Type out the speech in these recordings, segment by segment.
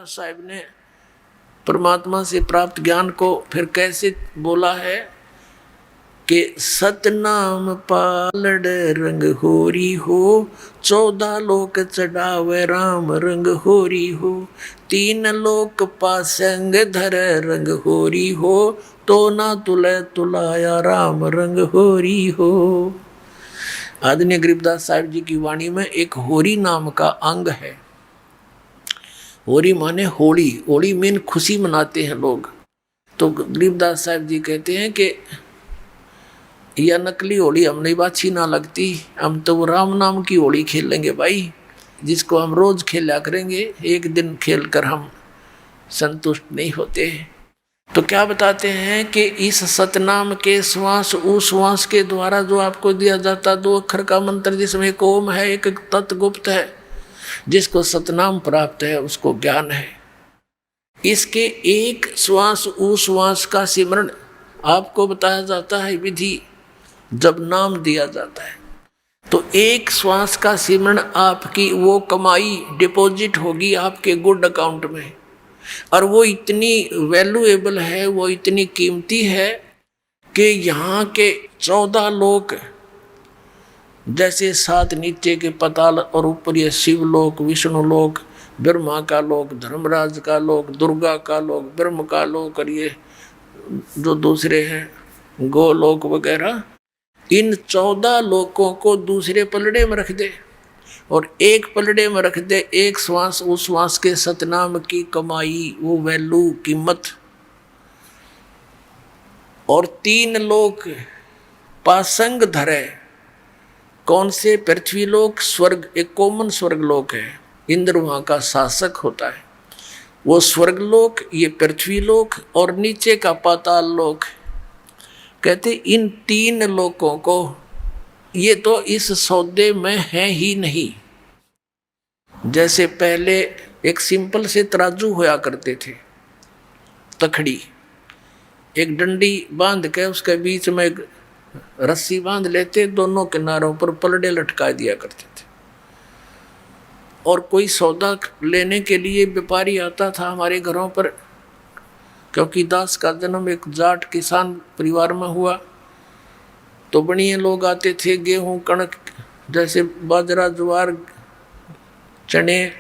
गरीबदास साहिब ने परमात्मा से प्राप्त ज्ञान को फिर कैसे बोला है कि सतनाम पालड़ रंग होरी हो, 14 लोक चढ़ावे राम रंग होरी हो, 3 लोक पासंग धर रंग होरी हो, तो ना तुले तुलाया राम रंग होरी हो। आदरणीय गरीबदास साहिब जी की वाणी में एक होरी नाम का अंग है। होरी माने होली, होली मीन खुशी मनाते हैं लोग। तो गरीबदास साहिब जी कहते हैं कि यह नकली होली हमने अच्छी ना लगती, हम तो वो राम नाम की होली खेलेंगे भाई, जिसको हम रोज खेला करेंगे, एक दिन खेल कर हम संतुष्ट नहीं होते। तो क्या बताते हैं कि इस सतनाम के श्वास उस श्वास के द्वारा जो आपको दिया जाता 2 अक्षर का मंत्र, जिसमें एक ओम है, एक तत् गुप्त है, जिसको सतनाम प्राप्त है उसको ज्ञान है। इसके एक श्वास उस श्वास का सिमरण आपको बताया जाता है विधि, जब नाम दिया जाता है तो एक श्वास का सिमरण आपकी वो कमाई डिपॉजिट होगी आपके गुड अकाउंट में, और वो इतनी वैल्यूएबल है, वो इतनी कीमती है कि यहाँ के 14 लोक, जैसे 7 नीचे के पाताल और ऊपर ये शिवलोक, विष्णु लोक, ब्रह्मा का लोक, धर्मराज का लोक, दुर्गा का लोक, ब्रह्म का लोक, और ये जो दूसरे हैं गोलोक वगैरह, इन 14 लोकों को दूसरे पलड़े में रख दे और एक पलड़े में रख दे एक श्वास उस श्वास के सतनाम की कमाई, वो वैल्यू, कीमत। और 3 लोक पासंग धरे, कौन से? पृथ्वी लोक, स्वर्ग, एक कॉमन स्वर्ग लोक है, इंद्र वहाँ का शासक होता है, वो स्वर्ग लोक, ये पृथ्वी लोक, और नीचे का पाताल लोक। कहते इन 3 लोकों को ये तो इस सौदे में है ही नहीं। जैसे पहले एक सिंपल से तराजू होया करते थे, तखड़ी, एक डंडी बांध के उसके बीच में एक रस्सी बांध लेते, दोनों किनारों पर पलड़े लटका दिया करते थे। और कोई सौदा लेने के लिए व्यापारी आता था हमारे घरों पर, क्योंकि दास का जन्म एक जाट किसान परिवार में हुआ, तो बढ़िया लोग आते थे, गेहूं, कणक, जैसे बाजरा, ज्वार, चने,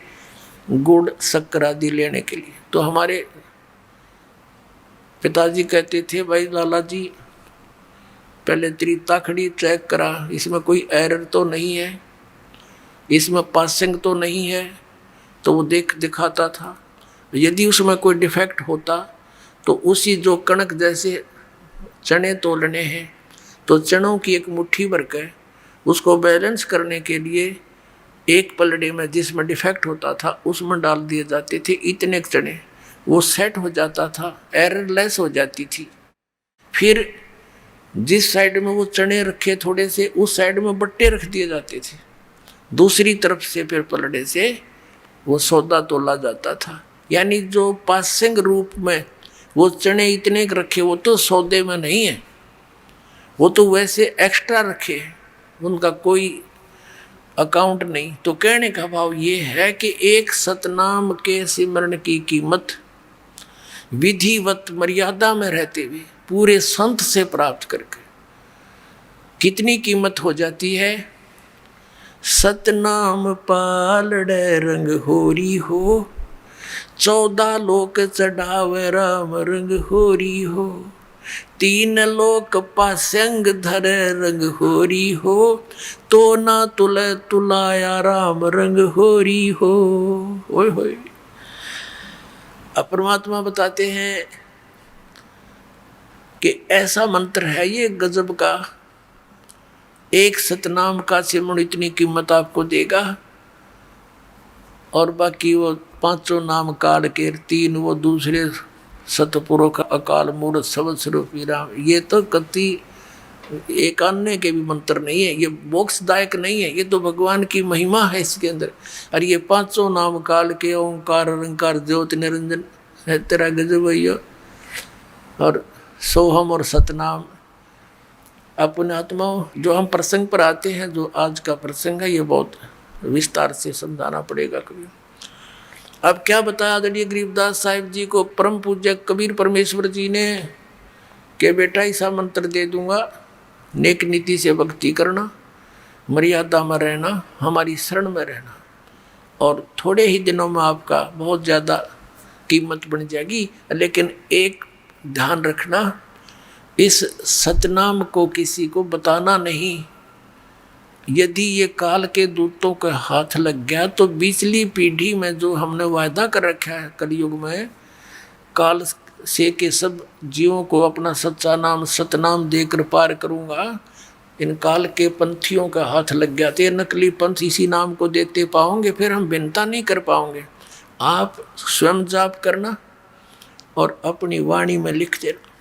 गुड़, शक्कर आदि लेने के लिए। तो हमारे पिताजी कहते थे, भाई लाला जी पहले तेरी ताखड़ी चेक करा, इसमें कोई एरर तो नहीं है, इसमें पासिंग तो नहीं है। तो वो दिखाता था, यदि उसमें कोई डिफेक्ट होता तो उसी जो कणक जैसे चने तोलने हैं, तो चनों की एक मुट्ठी भर के उसको बैलेंस करने के लिए एक पलड़े में जिसमें डिफेक्ट होता था उसमें डाल दिए जाते थे इतने चने, वो सेट हो जाता था, एररलेस हो जाती थी। फिर जिस साइड में वो चने रखे थोड़े से, उस साइड में बट्टे रख दिए जाते थे, दूसरी तरफ से फिर पलड़े से वो सौदा तोला जाता था। यानी जो पासिंग रूप में वो चने इतने रखे, वो तो सौदे में नहीं है, वो तो वैसे एक्स्ट्रा रखे, उनका कोई अकाउंट नहीं। तो कहने का भाव ये है कि एक सतनाम के सिमरण की कीमत विधिवत मर्यादा में रहते हुए पूरे संत से प्राप्त करके कितनी कीमत हो जाती है। सतनाम पालड़े रंग होरी हो, 14 लोक चढ़ावे राम रंग होरी हो, 3 लोक पासंग धरे रंग होरी हो, तो ना तुले तुलाया राम रंग होरी हो। ओए होए। अब परमात्मा बताते हैं कि ऐसा मंत्र है ये गजब का, एक सतनाम का सिमरण इतनी कीमत आपको देगा, और बाकी वो 5 नाम काल के, 3 वो दूसरे सतपुरुष का अकाल मूर्त सबद स्वरूपी राम। ये तो कति एक अन्य के भी मंत्र नहीं है, ये मोक्षदायक नहीं है, ये तो भगवान की महिमा है इसके अंदर। और ये 5 नाम काल के, ओंकार, अलंकार, ज्योति, निरंजन है तेरा गजब है। और सोहम और सतनाम अपने आत्माओं, जो हम प्रसंग पर आते हैं, जो आज का प्रसंग है, ये बहुत विस्तार से समझाना पड़ेगा कभी। अब क्या बताया आदरणीय गरीबदास साहिब जी को परम पूज्य कबीर परमेश्वर जी ने कि बेटा ऐसा मंत्र दे दूंगा, नेक नीति से भक्ति करना, मर्यादा में रहना, हमारी शरण में रहना, और थोड़े ही दिनों में आपका बहुत ज़्यादा कीमत बन जाएगी। लेकिन एक ध्यान रखना, इस सतनाम को किसी को बताना नहीं। यदि ये काल के दूतों के हाथ लग गया तो पिछली पीढ़ी में जो हमने वायदा कर रखा है कलयुग में, काल से के सब जीवों को अपना सच्चा नाम सतनाम देकर पार करूंगा, इन काल के पंथियों का हाथ लग गया तो ये नकली पंथ इसी नाम को देते पाओगे, फिर हम भिन्नता नहीं कर पाओगे। आप स्वयं जाप करना और अपनी वाणी में लिखते रहना।